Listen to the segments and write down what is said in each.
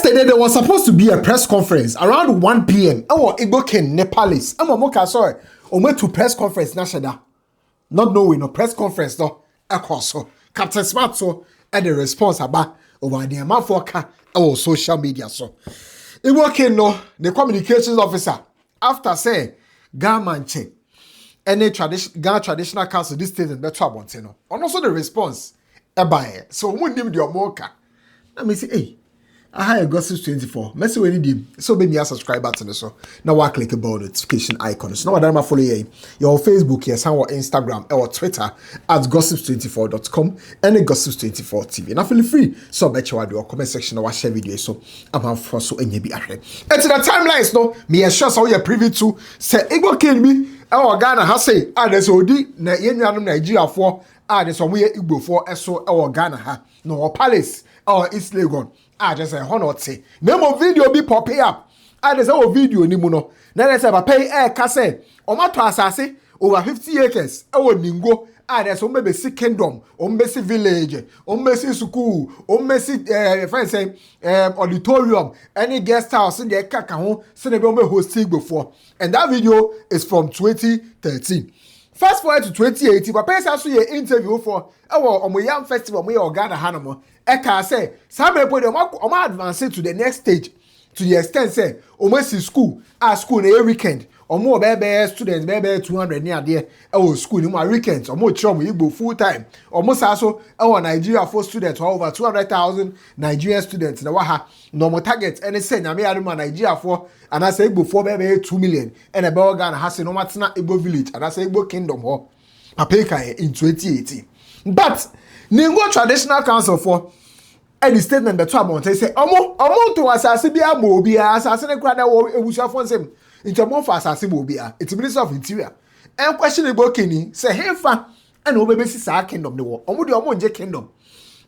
Yesterday, there was supposed to be a press conference around 1 p.m. Our Igbo King Nepalese. I'm a moka sorry. We went to press conference national. Not knowing no press conference no. So Captain Smart so and the response about over the amount for our social media so. Igbo King no the communications officer after say Mantse any Ghana traditional council this state and better about no. And also the response so we name the moka. Let me see hey. Hi, Gossip 24. Message when you did. So maybe subscribe button so. Now I click about notification icons. Now I follow you. Your Facebook, yes, or Instagram or Twitter at gossip24.com and gossip24 TV. Now feel free. So bet you do comment section or share video. So I'm for so any be ahead. And to the timelines, no, me a sure so you're privy to say Igbo King me. Our Ghana has say there's odi na yenyanum Nigeria for there's some way Igbo for so our Ghana ha no palace or East Legon. Just say honor say name of video be pop up. There's a video ni mu no. Na there's a pay kase o ma to asase over 50 acres. Ningo. There's ombesi kingdom, ombesi village, ombesi school, ombesi friends say auditorium, any guest house in the kaka ho say they be hosting before. And that video is from 2013. Fast forward to 2018, but person also your interview for our Omoyam festival we Ghana Hanamo. Eka say some people they advance to the next stage to the extent say almost school every weekend or more baby students baby 200 near there school in my weekends or more chum Igbo full time almost also our Nigeria for students over 200,000 Nigerian students na waha normal target and say na me aduma Nigeria for and I say Igbo for baby 2 million and about Ghana has no matter Igbo village and I say Igbo kingdom ho apeka in 2018 but Ningo traditional council for any statement the trouble they say omo to asase bia mo bia asase ne kwada wo ebusuafo nsem intermo for asase mo bia it's minister of interior and question Igbo King say hefa and obebesi sa kingdom ne wo omo de omo nje kingdom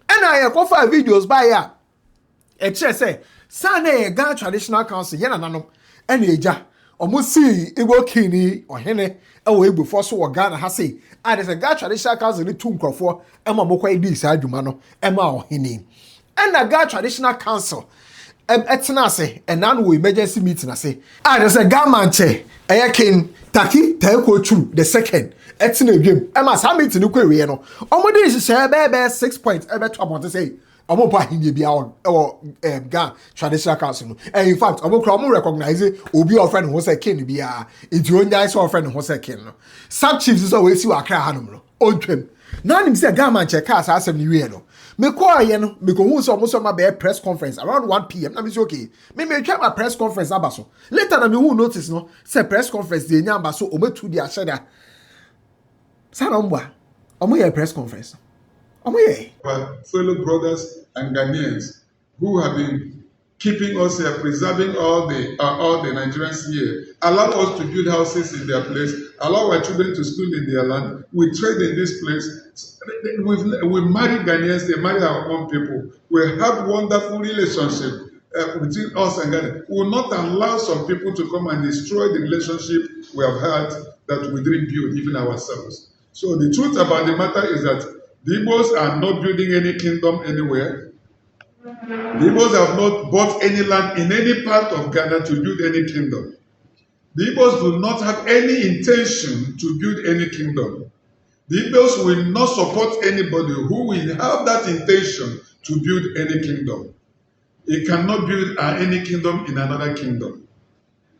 and I go for videos by ya e che say sa na Ghana traditional council ye na nanom and eja omo si Igbo King ohene ewo Igbo for so Ghana ha say there's a Ghana traditional council ni two nkrofo ema mokwa idi sa adwuma no ema ohene and the Ghana traditional council etena say and now we emergency meeting say there's a Mantse King Taki Taeko Chu the second etena game ema sa meeting no kwe no omo dey say be 6 points ebe to about say omo pa hinye bia on Ghana traditional council and in fact omo recognize obi of friend who say king bia it you only say friend who say king no sub chiefs is always see akra hanom no ontwem na nim say Mantse ka sa asem ni we no me call ye no me go hu so almost my be press conference around 1 p.m. na me say okay me try my press conference abaso later na me who notice no say press conference dey nya abaso o metu di asheda sa no mba omo ye press conference omo ye but fellow brothers and Ghanaians who have been keeping us here, preserving all the Nigerians here, allow us to build houses in their place, allow our children to school in their land. We trade in this place. We marry Ghanaians, they marry our own people. We have wonderful relationship between us and Ghana. We will not allow some people to come and destroy the relationship we have had that we didn't build even ourselves. So the truth about the matter is that the Igbos are not building any kingdom anywhere. The Igbos have not bought any land in any part of Ghana to build any kingdom. The Igbos do not have any intention to build any kingdom. The Igbos will not support anybody who will have that intention to build any kingdom. It cannot build any kingdom in another kingdom.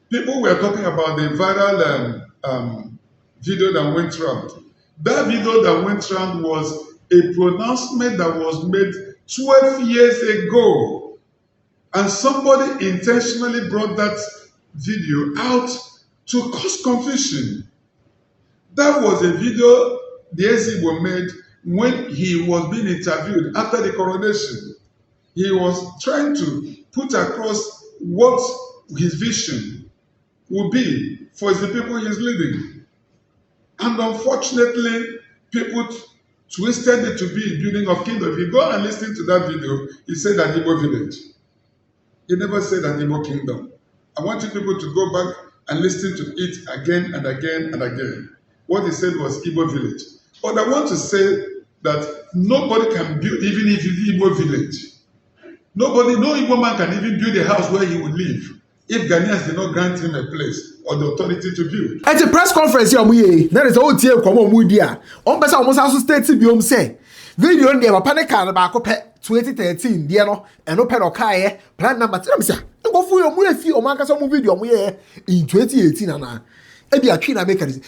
People were talking about the viral video that went round. That video that went round was a pronouncement that was made 12 years ago, and somebody intentionally brought that video out to cause confusion. That was a video the IGBO made when he was being interviewed after the coronation. He was trying to put across what his vision would be for the people he's leading. And unfortunately, people twisted it to be building of kingdom. If you go and listen to that video, he said an Igbo village. He never said an Igbo kingdom. I want you people to go back and listen to it again and again and again. What he said was Igbo village. But I want to say that nobody can build even if it's Igbo village. Nobody, no Igbo man can even build a house where he would live if Ghanaians did not grant him a place or the authority to build. At a press conference, that is all tear come on Mudia. On person almost also stated beyond say. Video on the panic car about 2013, Diano, and open okay, plan number 3. Go for your movie or mark some video in 2018. And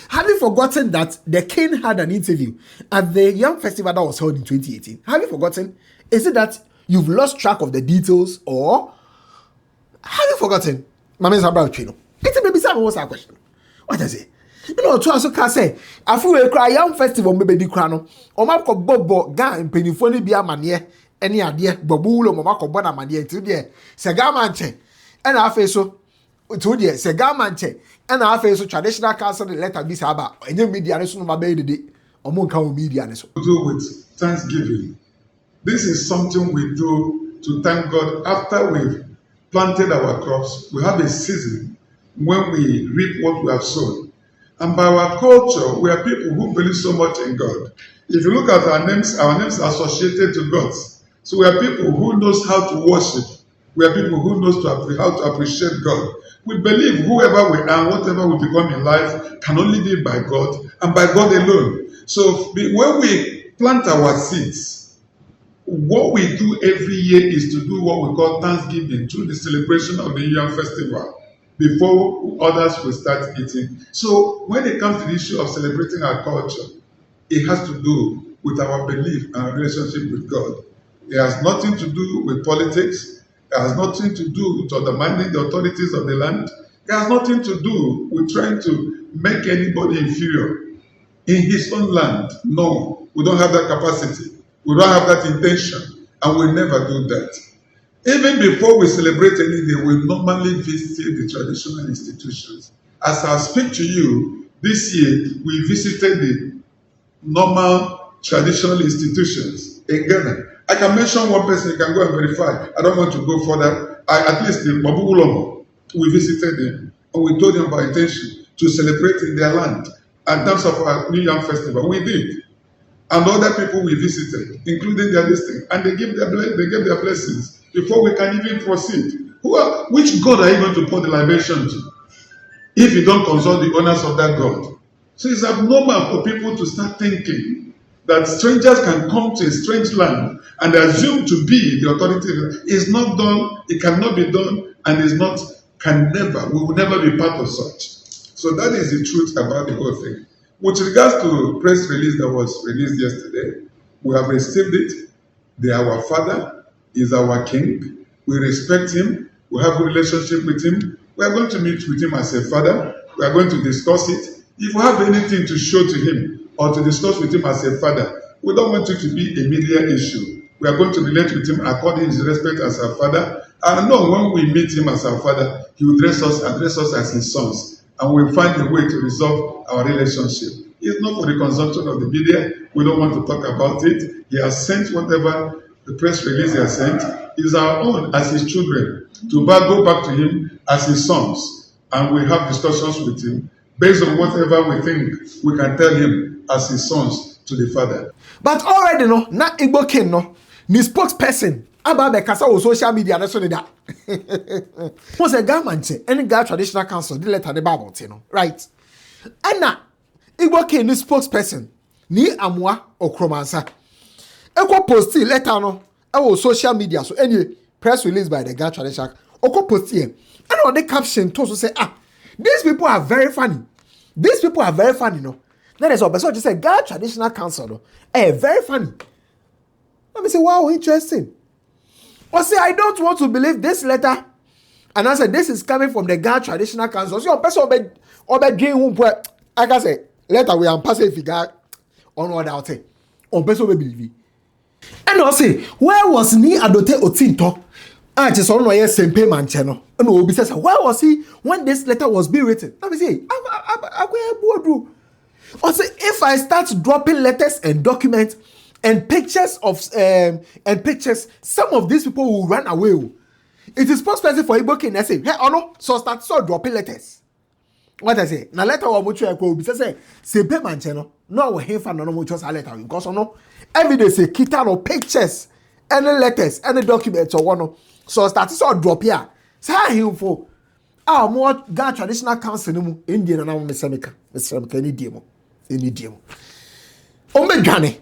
have you forgotten that the king had an interview at the Young Festival that was held in 2018? Have you forgotten? Is it that you've lost track of the details, or have you forgotten? My man's about Chino. It's a baby son. What's our question? What is it? You know, to also can say, I feel a cry Young Festival, maybe crano, or Marco Bobo, Gan, Penifoni be a mania, any idea, Babulo, Marco Bona mania, to dear, Sagamanche, and I face so, to dear, Sagamanche, and I face so traditional council, the letter be Saba, and you media, so my baby, or Monka media. Do with Thanksgiving. This is something we do to thank God after we've planted our crops. We have a season when we reap what we have sown. And by our culture, we are people who believe so much in God. If you look at our names are associated to God. So we are people who knows how to worship. We are people who knows how to appreciate God. We believe whoever we are, whatever we become in life, can only be by God and by God alone. So when we plant our seeds, what we do every year is to do what we call Thanksgiving through the celebration of the Young Festival before others will start eating. So when it comes to the issue of celebrating our culture, it has to do with our belief and our relationship with God. It has nothing to do with politics. It has nothing to do with undermining the authorities of the land. It has nothing to do with trying to make anybody inferior in his own land. No, we don't have that capacity. We don't have that intention, and we'll never do that. Even before we celebrate any day, we normally visit the traditional institutions. As I speak to you, this year we visited the normal traditional institutions in Ghana. I can mention one person, you can go and verify. I don't want to go further. At least the Babu Ulomo, we visited them, and we told them our intention to celebrate in their land. In terms of our New Yam Festival, we did. And other people we visited, including their listing, and they gave their blessings before we can even proceed. Which God are you going to pour the libation to if you don't consult the owners of that God? So it's abnormal for people to start thinking that strangers can come to a strange land and assume to be the authority. It's not done, it cannot be done, and we will never be part of such. So that is the truth about the whole thing. With regards to press release that was released yesterday, we have received it. They are our father, is our king. We respect him. We have a relationship with him. We are going to meet with him as a father. We are going to discuss it. If we have anything to show to him or to discuss with him as a father, we don't want it to be a media issue. We are going to relate with him according to his respect as our father. And know when we meet him as our father, he will address us as his sons. And we'll find a way to resolve our relationship. It's not for the consumption of the media. We don't want to talk about it. He has sent whatever the press release he has sent. Is our own as his children to go back to him as his sons. And we have discussions with him based on whatever we think we can tell him as his sons to the father. But already, no, not Igbo king, no, the spokesperson about the Casa of social media, that's what that. Was a government, any guy traditional council, the letter the Bible, you know, right? And now, Igbo king, the spokesperson, ni amwa okromansa. Eko posti letter no, our social media, so any press release by the guy traditional, oko posti, and on the caption, to say, these people are very funny. These people are very funny, no. That is all. But so just say, guy traditional council, no, very funny. Let me say, wow, interesting. Or say, I don't want to believe this letter. And I said, this is coming from the Ghana Traditional Council. So, person obe dream who I can say, letter we are passing figure on what I'll say. On person obe believe. And I say, where was ni Adote Otinto? I just don't know yes Sempe Mancheno. And Obi says, where was he when this letter was being written? Let me say, or say, if I start dropping letters and documents and pictures some of these people will run away. It is possible for Igbo king. I say, hey, oh no, so start dropping letters. What I say? Now letter wa mucho eko bi say Sempe Mancheno. No we hear for no mucho letter because no every day say kita no pictures any letters, any documents or one. So start to drop here. Say him for more Ghana Traditional Council no Indian and Messamika any demo. Omejane.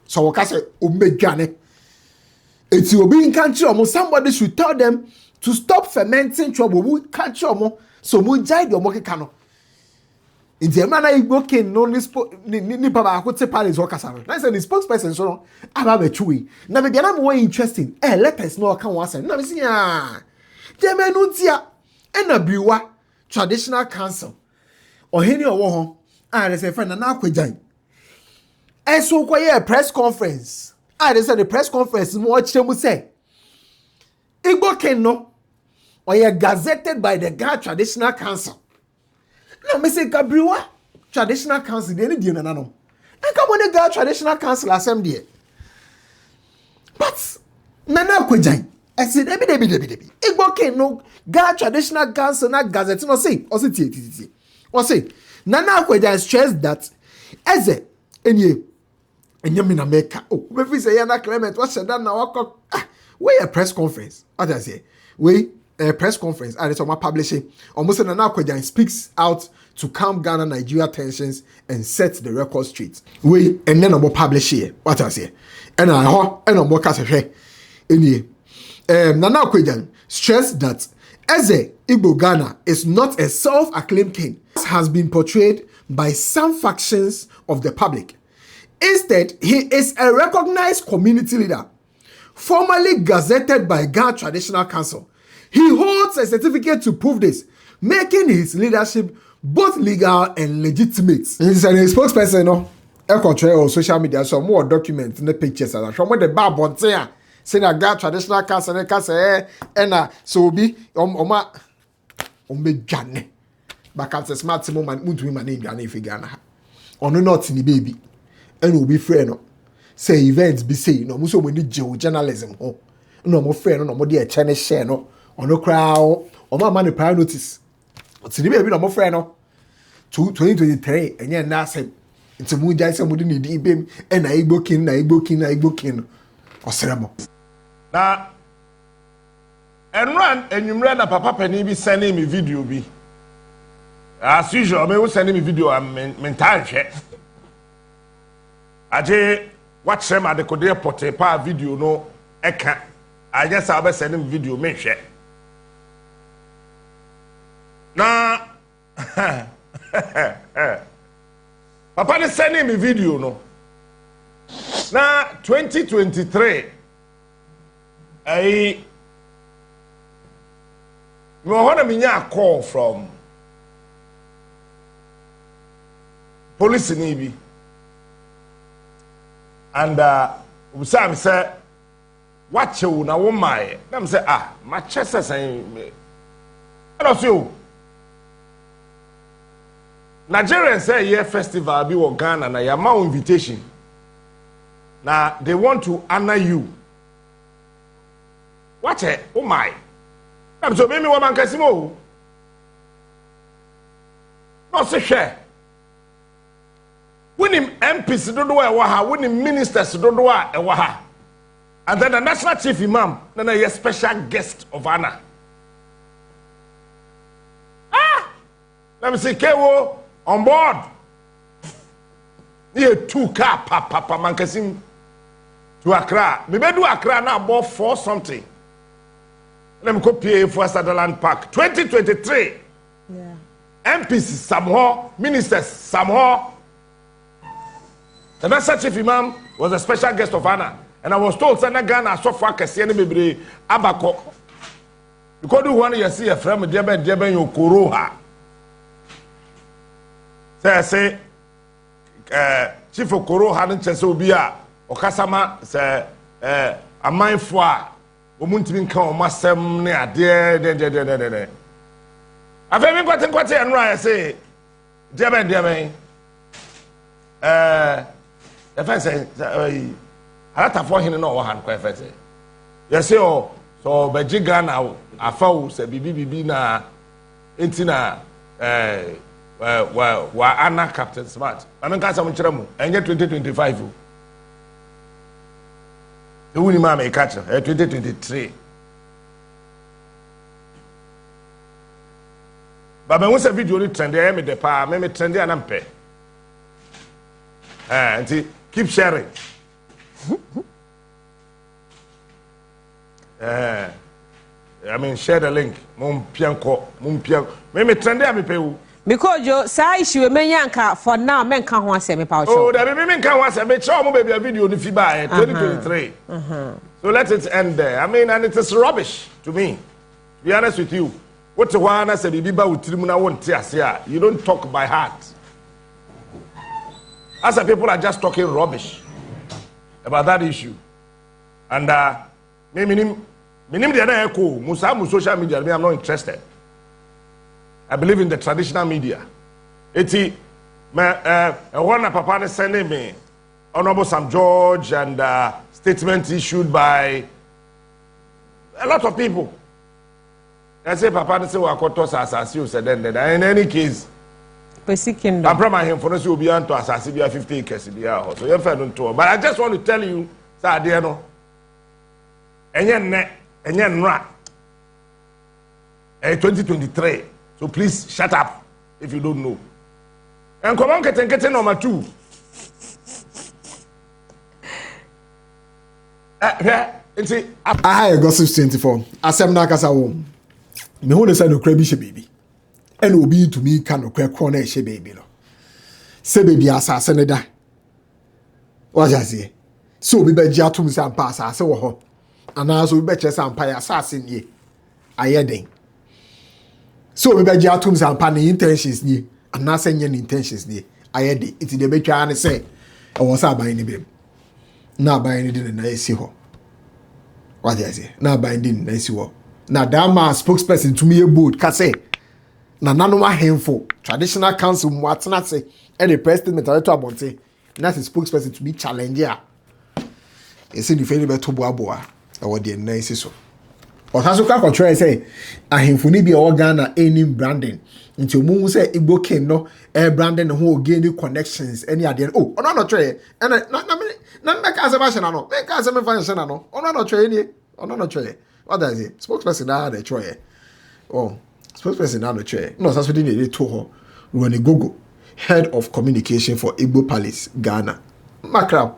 So I say Omejane. It will be in country almost somebody should tell them to stop fermenting trouble. We country almost so we jai the omoke kano. In the manner you working no ni baba akote palace wakasa. Na say the spokesperson so no aba chui. Na be na more interesting. Let us know kan wan say. Na be say ah. Je menu tia e na biwa traditional council. Oheni owo ho. Ah they say friend na akwajan. E so koye press conference. Ah they say the press conference mo chemu say. Igbo ken no or you gazetted by the Ghana Traditional Council. No, me say Gabriwa Traditional Council, they need you no. And come on the Ghana Traditional Council assembly. But Nana Kwejan, I said, debi. Igbo ken no Ghana Traditional Council na gazette no say, or say, Nana Kwejan stressed that eze enye mina meka. Oh, we say yana Clement what said that now we a press conference. What I say? We a press conference and it's on my publishing. Almost an Akwajan speaks out to calm Ghana Nigeria tensions and set the record straight. We and then I'm publish here. What I say? And I'm more cafe. Anyway, Nana Akwajan stressed that Eze Igbo Ghana is not a self-acclaimed king, as has been portrayed by some factions of the public. Instead, he is a recognized community leader, formally gazetted by Ghana Traditional Council. He holds a certificate to prove this, making his leadership both legal and legitimate. He's a spokesperson, no? On social media, so more documents in the pictures. And from the bar bontea, saying that Ghana Traditional Council, and so be Jane. But I'm a smart woman, woman in Ghana if Ghana. Or no, not in the baby, and will be friend. Say events be say, no, so we need journalism. Oh, no more friend, no more dear Chinese share, no. On no crowd, or my money prior notice. What's the baby no more friend? No, 2023, and yet now said it's a moon jason wouldn't need him, and I booking. Or ceremony. Now, and run, and you ran a papa penny be sending me video be. As usual, I was sending me video, I'm mental check. I watch them at the Korea Potepa video, no, I just have sending video, me share. Now, Papa is sending me video, no. Now, 2023, I want to call from police in Ibi. And Sam said, watch you now, my. Them say, my chest is saying, I don't feel. Nigerians say yeah festival be in Ghana na your my invitation. Now they want to honor you. Watch it, oh my. I'm so maybe woman kasimo. No say share. When him MPs don't do waha, when him ministers don't do waha. And then the national chief imam, then a special guest of honor. Let me see Kewo on board. Near 2 car papa mankasim to Accra. Maybe do Accra now about 4 something. Let me go PA for Sutherland Park. 2023. Yeah. MPs somehow, ministers somehow. The national chief imam was a special guest of honor. And I was told Sana Ghana so far Kasiani Bibre Abako. Because you want to see a friend Deben Yokoroha. Say, Chief Okoro hadn't Chesobia, or Kasama, say, a mindful, Womuntin come, Massam near dear. I've ever got what and right, say, Deben, if I say, I have to for him no one quite fair. Yes, so Bejigana, a foul, say, Bibi na, Intina, well, Anna Captain Smart. I don't got some trouble. And yet 2025. The winning man may catch 2023. But when was a video ni trend there me the pa me trend there na mpe. Keep sharing. I mean share the link. Mum pianko. Me trend there me pay you. Because you say issue menyanka for now men can ho asem pa Oh, that me men can ho asem me show mo baby a video ni fi ba 2023. So let it end there. I mean, and it is rubbish to me. To be honest with you. What the one I said, you don't talk by heart. As a people are just talking rubbish about that issue. And social media, I'm not interested. I believe in the traditional media. One papa sending me Honorable Sam George and statement issued by a lot of people. I say Papa say wakoto asasi you said then in any case Kingdom. I promise him for us will be on to asasi be 50 acres be so you don't to. But I just want to tell you say there no enye nra 2023. So please shut up if you don't know. And come on get number 2. I gossip 24. Asem na kasa wo. Me hu ne say no kra bi she baby. And obi to me kan no kra corner she baby no. Se baby asase ne da. What you say? So obi be gia tum say ampa asase wo ho. Ana so obi be che say ampa ya asase nie. Ayeden. So obi be gia tum say ampa ne intentions nie. Ana say nye intentions nie. Ayede. It dey be twa ne say e wo say aban ne bem. Na aban ne dey na esi ho. What you say? Na aban dey na esi ho. Na dama spokesperson to me a board ka say na nanoma hemfo traditional council mu atena say e the president to abonte na the spokesperson to be challenger e say the feel be to boaboa e wo de na isi so o ta so ka control say ahemfo ni bi e wo Ghana any branding nti omu say igbo ken no e branding ho gain connections any ade oh ono no try na make as ba shena no make as me fan shena no ono no try ni ono no try. What does it? Spokesperson now the try. Oh, spokesperson now the try. No, that's what they need to her. Run a Google, head of communication for Igbo Palace, Ghana. Magraheb.